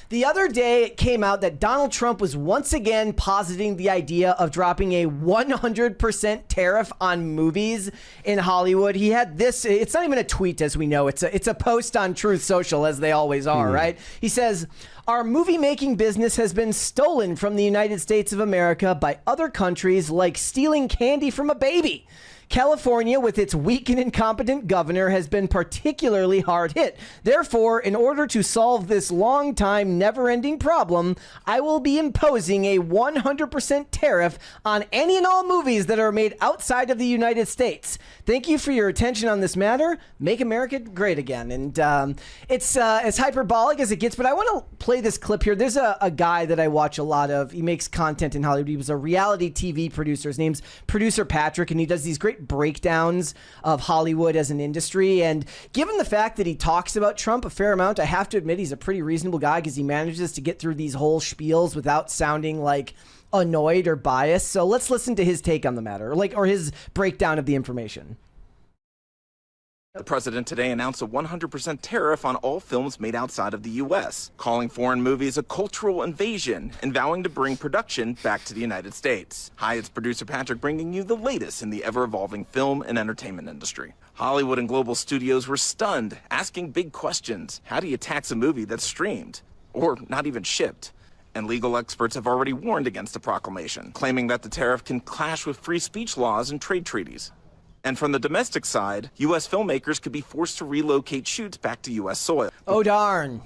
The other day, it came out that Donald Trump was once again positing the idea of dropping a 100% tariff on movies in Hollywood. He had this, it's not even a tweet as we know, it's a post on Truth Social, as they always are, right? He says, our movie-making business has been stolen from the United States of America by other countries like stealing candy from a baby. California, with its weak and incompetent governor, has been particularly hard hit. Therefore, in order to solve this long-time, never-ending problem, I will be imposing a 100% tariff on any and all movies that are made outside of the United States. Thank you for your attention on this matter. Make America great again. And it's as hyperbolic as it gets, but I want to play this clip here. There's a guy that I watch a lot of. He makes content in Hollywood. He was a reality TV producer. His name's Producer Patrick, and he does these great breakdowns of Hollywood as an industry. And given the fact that he talks about Trump a fair amount, I have to admit he's a pretty reasonable guy because he manages to get through these whole spiels without sounding like annoyed or biased. So let's listen to his take on the matter, or his breakdown of the information. The president today announced a 100% tariff on all films made outside of the U.S., calling foreign movies a cultural invasion and vowing to bring production back to the United States. Hi, it's producer Patrick bringing you the latest in the ever-evolving film and entertainment industry. Hollywood and global studios were stunned, asking big questions. How do you tax a movie that's streamed or not even shipped? And legal experts have already warned against the proclamation, claiming that the tariff can clash with free speech laws and trade treaties. And from the domestic side, U.S. filmmakers could be forced to relocate shoots back to U.S. soil. Oh, darn.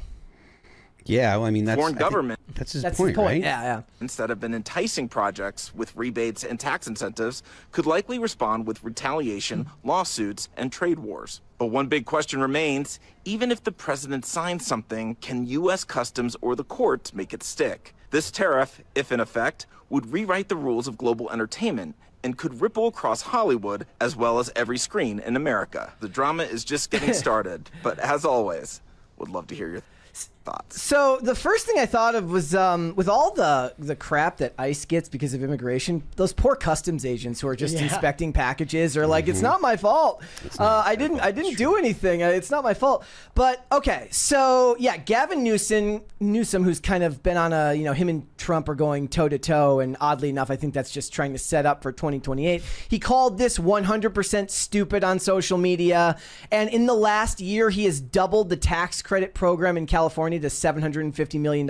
Yeah, well, I mean, foreign government. That's his point, right? Yeah. Instead of enticing projects with rebates and tax incentives, could likely respond with retaliation, lawsuits, and trade wars. But one big question remains, even if the president signs something, can U.S. Customs or the courts make it stick? This tariff, if in effect, would rewrite the rules of global entertainment and could ripple across Hollywood as well as every screen in America. The drama is just getting started, but as always, would love to hear your thoughts. So the first thing I thought of was with all the crap that ICE gets because of immigration, those poor customs agents who are just inspecting packages are like, it's not my fault. I didn't do anything. It's not my fault. But okay, so yeah, Gavin Newsom, who's kind of been on a, him and Trump are going toe to toe, and oddly enough, I think that's just trying to set up for 2028. He called this 100% stupid on social media, and in the last year, he has doubled the tax credit program in California to $750 million.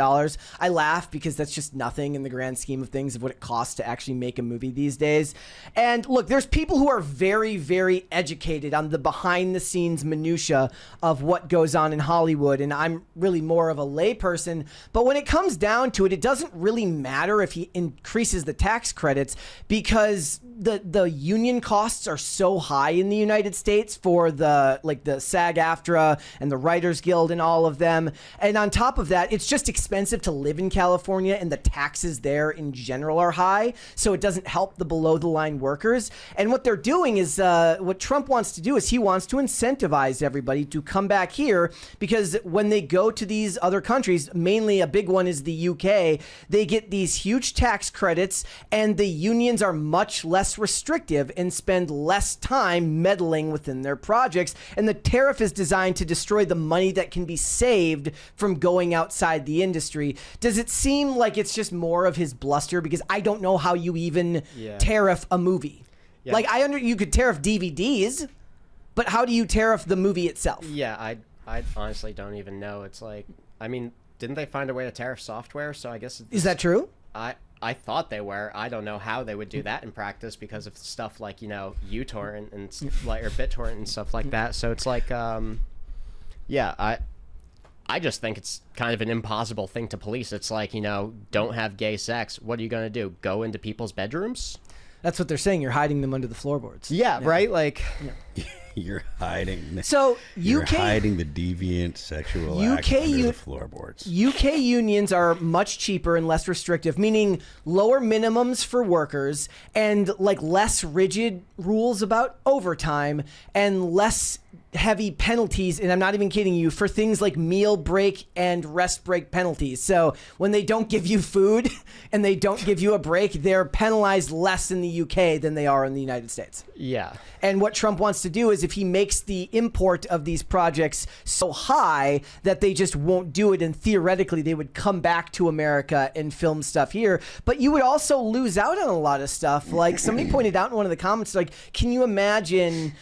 I laugh because that's just nothing in the grand scheme of things of what it costs to actually make a movie these days. And look, there's people who are very, very educated on the behind the scenes minutia of what goes on in Hollywood. And I'm really more of a layperson. But when it comes down to it, it doesn't really matter if he increases the tax credits because the union costs are so high in the United States for the SAG-AFTRA and the Writers Guild and all of them. And on top of that, it's just expensive to live in California, and the taxes there in general are high. So it doesn't help the below the line workers. And what they're doing is what Trump wants to do is he wants to incentivize everybody to come back here, because when they go to these other countries, mainly a big one is the UK, they get these huge tax credits and the unions are much less restrictive and spend less time meddling within their projects. And the tariff is designed to destroy the money that can be saved from going outside the industry. Does it seem like it's just more of his bluster? Because I don't know how you even tariff a movie. Yeah. You could tariff DVDs, but how do you tariff the movie itself? Yeah, I honestly don't even know. It's like, I mean, didn't they find a way to tariff software? So I guess is that true? I thought they were. I don't know how they would do that in practice because of stuff like, uTorrent and or BitTorrent and stuff like that. So it's like, yeah, I just think it's kind of an impossible thing to police. It's like, don't have gay sex. What are you going to do? Go into people's bedrooms? That's what they're saying. You're hiding them under the floorboards. Yeah, right? Like... Yeah. You're hiding. So you're hiding the deviant sexual act under the floorboards. UK unions are much cheaper and less restrictive, meaning lower minimums for workers and less rigid rules about overtime and less heavy penalties, and I'm not even kidding you, for things like meal break and rest break penalties. So when they don't give you food and they don't give you a break, they're penalized less in the UK than they are in the United States. Yeah. And what Trump wants to to do is if he makes the import of these projects so high that they just won't do it, and theoretically they would come back to America and film stuff here. But you would also lose out on a lot of stuff. Like somebody pointed out in one of the comments, like, can you imagine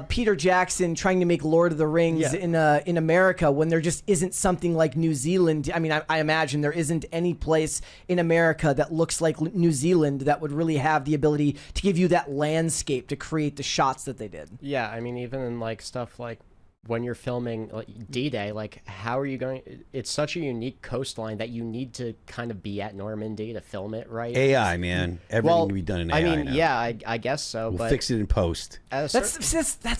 Peter Jackson trying to make Lord of the Rings in America when there just isn't something like New Zealand? I mean, I imagine there isn't any place in America that looks like New Zealand that would really have the ability to give you that landscape to create the shots that they did. Yeah, I mean, even in like stuff like when you're filming like D-Day, like how are you going? It's such a unique coastline that you need to kind of be at Normandy to film it, right? AI, man, everything can be done in AI. I mean, now. yeah, I guess so. We'll but fix it in post. That's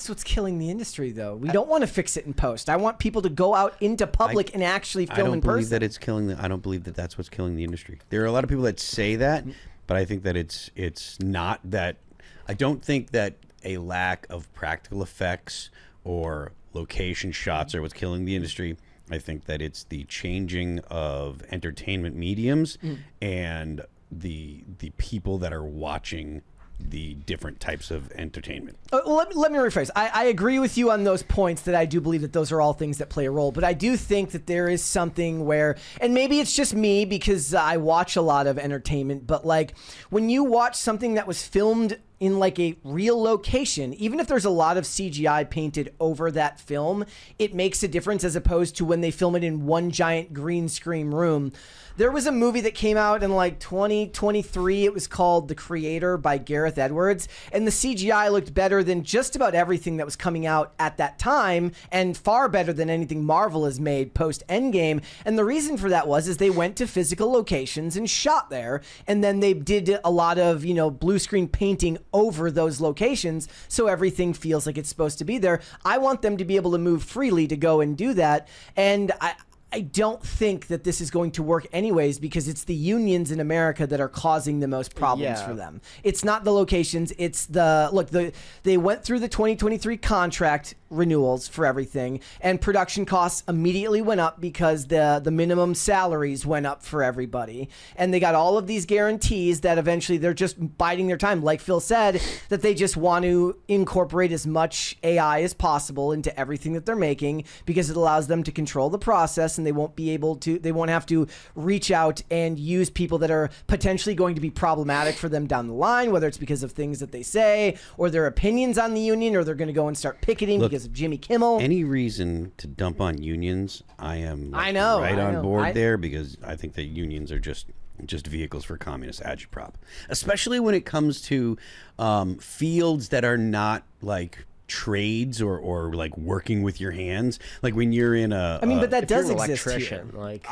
what's killing the industry, though. We don't want to fix it in post. I want people to go out into public and actually film in person. I don't believe that it's killing. I don't believe that that's what's killing the industry. There are a lot of people that say that, but I think that it's not that. I don't think that a lack of practical effects or location shots are what's killing the industry. I think that it's the changing of entertainment mediums and the people that are watching the different types of entertainment. Let me rephrase. I agree with you on those points, that I do believe that those are all things that play a role, but I do think that there is something where, and maybe it's just me because I watch a lot of entertainment, but like when you watch something that was filmed in like a real location, even if there's a lot of CGI painted over that film, it makes a difference as opposed to when they film it in one giant green screen room. There was a movie that came out in like 2023. It was called The Creator by Gareth Edwards. And the CGI looked better than just about everything that was coming out at that time, and far better than anything Marvel has made post Endgame. And the reason for that is they went to physical locations and shot there. And then they did a lot of, blue screen painting over those locations, so everything feels like it's supposed to be there. I want them to be able to move freely to go and do that. And I don't think that this is going to work anyways, because it's the unions in America that are causing the most problems for them. It's not the locations. It's they went through the 2023 contract renewals for everything, and production costs immediately went up because the minimum salaries went up for everybody. And they got all of these guarantees that eventually they're just biding their time. Like Phil said, that they just want to incorporate as much AI as possible into everything that they're making, because it allows them to control the process, and they won't have to reach out and use people that are potentially going to be problematic for them down the line, whether it's because of things that they say or their opinions on the union, or they're going to go and start picketing because of Jimmy Kimmel. Any reason to dump on unions, I am on board there, because I think that unions are just vehicles for communist agitprop, especially when it comes to fields that are not like trades or like working with your hands, like when you're in but that does exist here. like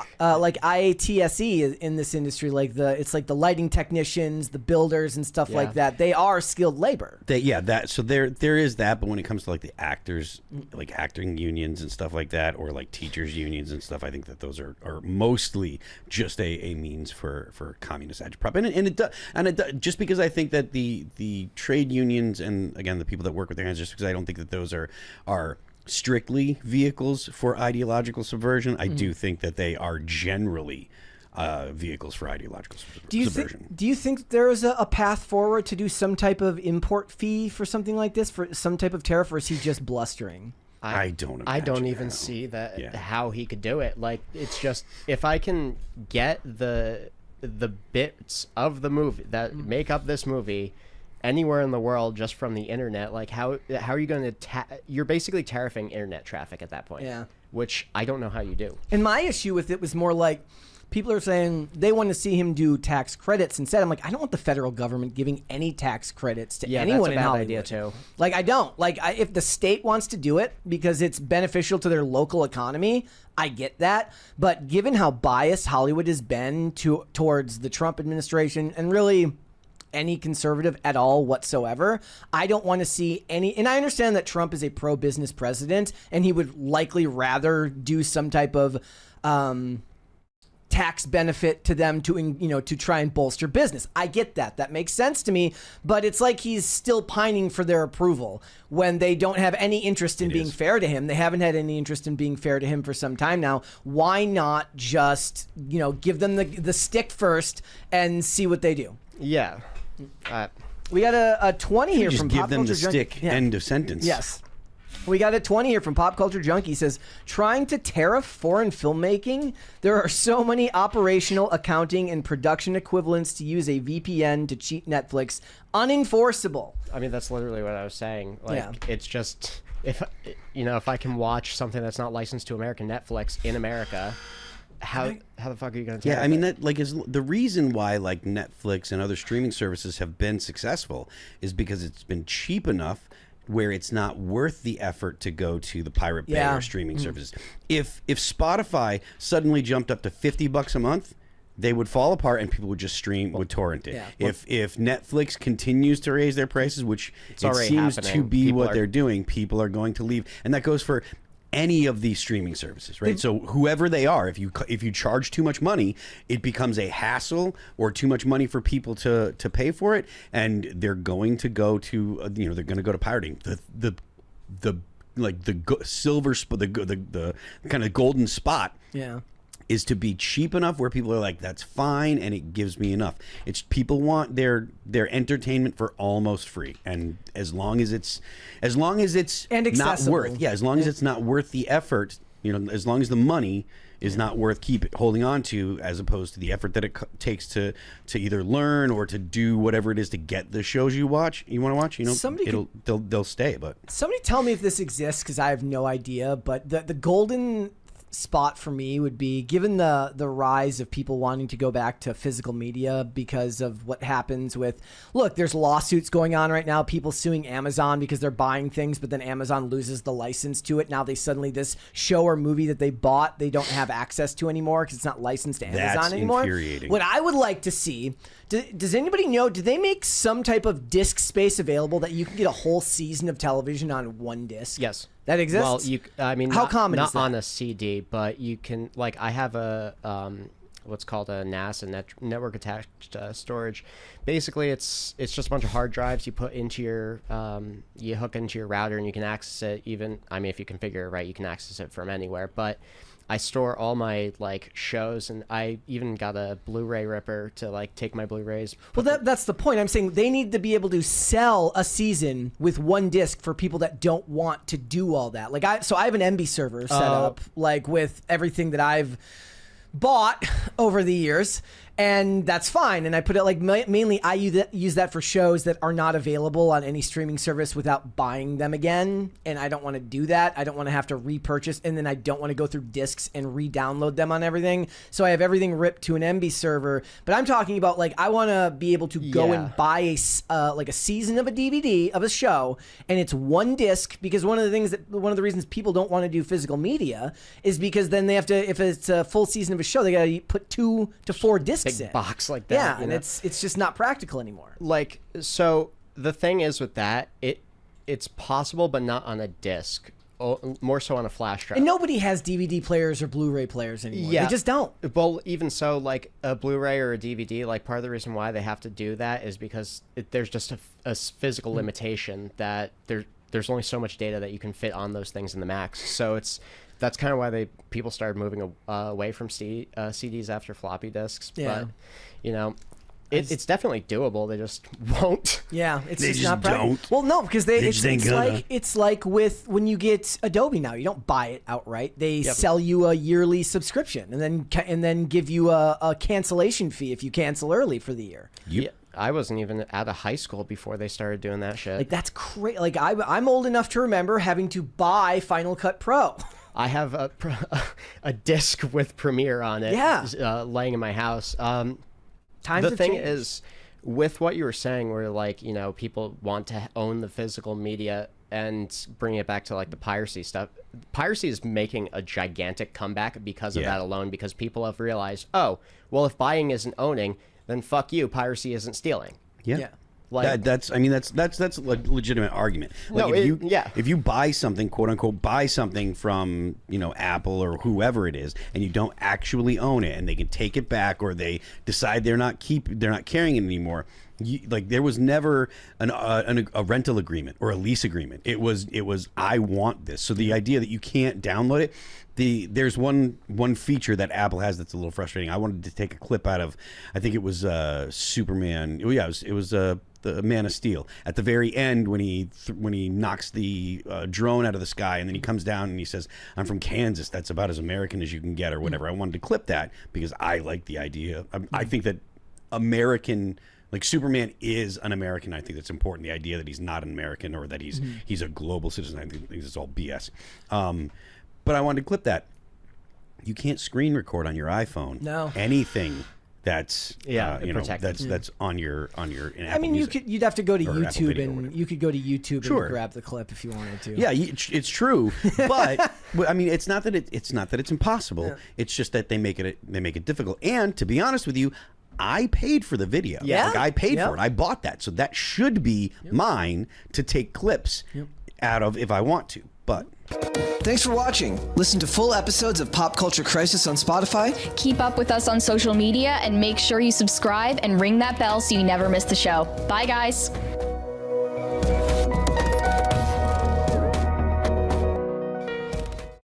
IATSE in this industry, like it's like the lighting technicians, the builders and stuff like that. They are skilled labor. There is that, but when it comes to like the actors, like acting unions and stuff like that, or like teachers unions and stuff, I think that those are mostly just a means for communist agitprop. And it does, just because I think that the trade unions, and again the people that work with their hands, just because I don't think that those are strictly vehicles for ideological subversion. I do think that they are generally vehicles for ideological subversion. Do you think there is a path forward to do some type of import fee for something like this, for some type of tariff, or is he just blustering? I don't even see that how he could do it. Like, it's just, if I can get the bits of the movie that make up this movie anywhere in the world just from the internet, like how are you going to you're basically tariffing internet traffic at that point, which I don't know how you do. And my issue with it was more like, people are saying they want to see him do tax credits instead. I'm like, I don't want the federal government giving any tax credits to anyone in Hollywood. Idea too. Like, I don't. Like, if the state wants to do it because it's beneficial to their local economy, I get that. But given how biased Hollywood has been towards the Trump administration, and really any conservative at all whatsoever, I don't want to see any. And I understand that Trump is a pro-business president, and he would likely rather do some type of tax benefit to them to try and bolster business. I get that. That makes sense to me. But it's like he's still pining for their approval when they don't have any interest in being fair to him. They haven't had any interest in being fair to him for some time now. Why not just give them the stick first and see what they do? Yeah. We got a 20 here Just from give Pop them Culture the Junkie. stick. End of sentence. Yes. We got a 20 here from Pop Culture Junkie. Says, trying to tariff foreign filmmaking? There are so many operational, accounting, and production equivalents to use a VPN to cheat Netflix. Unenforceable. I mean, that's literally what I was saying. Like, Yeah. it's just, if I can watch something that's not licensed to American Netflix in America, how the fuck are you going to? Yeah, I mean that is the reason why like Netflix and other streaming services have been successful is because it's been cheap enough where it's not worth the effort to go to the Pirate Bay or streaming services. If Spotify suddenly jumped up to $50 a month, they would fall apart and people would just torrent it. Yeah. If Netflix continues to raise their prices, which it seems to be what they're doing, people are going to leave, and that goes for any of these streaming services, right? So whoever they are, if you charge too much money, it becomes a hassle or too much money for people to pay for it, and they're going to go to they're going to go to pirating. The kind of golden spot. Yeah. Is to be cheap enough where people are like, that's fine, and it gives me enough. It's people want their entertainment for almost free, and as long as it's and not accessible. worth, as long as it's not worth the effort, as long as the money is not worth holding on to, as opposed to the effort that it takes to either learn or to do whatever it is to get the shows you want to watch. They'll stay. But somebody tell me if this exists, because I have no idea. But the golden spot for me would be, given the rise of people wanting to go back to physical media because of what happens with, look, there's lawsuits going on right now, people suing Amazon because they're buying things, but then Amazon loses the license to it. Now they suddenly, this show or movie that they bought, they don't have access to anymore because it's not licensed to Amazon anymore. Infuriating. What I would like to see, does anybody know, do they make some type of disc space available that you can get a whole season of television on one disc? Yes. That exists? Well, I mean, how common is not that? on a CD, but you can, like, I have a what's called a NAS, network attached storage. Basically, it's just a bunch of hard drives you put into your you hook into your router, and you can access it. Even, I mean, if you configure it right, you can access it from anywhere. But I store all my like shows, and I even got a Blu-ray ripper to like take my Blu-rays. Well, that's the point. I'm saying they need to be able to sell a season with one disc for people that don't want to do all that. Like I have an MB server set up, like with everything that I've bought over the years, and that's fine. And I put it like mainly I use that for shows that are not available on any streaming service without buying them again. And I don't want to do that. I don't want to have to repurchase, and then I don't want to go through discs and re-download them on everything. So I have everything ripped to an MB server. But I'm talking about like I want to be able to go and buy like a season of a DVD of a show, and it's one disc, because one of the reasons people don't want to do physical media is because then they have to, if it's a full season of a show, they got to put 2 to 4 discs in. Box like that. Yeah, and it's just not practical anymore. Like, so the thing is with that, it's possible, but not on a disc. More so on a flash drive. And nobody has DVD players or Blu-ray players anymore. Yeah. They just don't. Well, even so, like a Blu-ray or a DVD, like part of the reason why they have to do that is because there's just a physical limitation that there's only so much data that you can fit on those things in the Macs. So that's kind of why people started moving away from CDs after floppy disks. Yeah. But, it's definitely doable. They just won't. Yeah, it's They just just not practical. don't. Well, no, because it's like with when you get Adobe now, you don't buy it outright. They sell you a yearly subscription, and then give you a cancellation fee if you cancel early for the year. Yep. Yeah, I wasn't even out of high school before they started doing that shit. Like that's crazy. Like I'm old enough to remember having to buy Final Cut Pro. I have a disc with Premiere on it, laying in my house. The thing is, with what you were saying, where like people want to own the physical media and bring it back to like the piracy stuff. Piracy is making a gigantic comeback because of that alone. Because people have realized, oh, well, if buying isn't owning, then fuck you, piracy isn't stealing. Yeah. Like, that's a legitimate argument. Like if you buy something, quote unquote, buy something from Apple or whoever it is, and you don't actually own it, and they can take it back, or they decide they're not carrying it anymore. There was never a rental agreement or a lease agreement. It was I want this. So the idea that you can't download it. There's one feature that Apple has that's a little frustrating. I wanted to take a clip out of, I think it was Superman. Oh yeah, it was the Man of Steel. At the very end, when he knocks the drone out of the sky, and then he comes down and he says, "I'm from Kansas. That's about as American as you can get," or whatever. I wanted to clip that because I like the idea. I think that American, like Superman, is an American. I think that's important. The idea that he's not an American or that he's a global citizen. I think it's all BS. But I wanted to clip that. You can't screen record on your iPhone. No. Anything that's protected. that's on your in Apple I mean, Music. you'd have to go to Or Apple YouTube Video or and whatever. you could go to YouTube Sure. and grab the clip if you wanted to. Yeah, it's true, but I mean, it's not that it's impossible. Yeah. It's just that they make it difficult. And to be honest with you, I paid for the video. Yeah? Like, I paid Yep. for it. I bought that, so that should be mine to take clips out of if I want to. But Thanks for watching. Listen to full episodes of Pop Culture Crisis on Spotify. Keep up with us on social media and make sure you subscribe and ring that bell so you never miss the show. Bye, guys.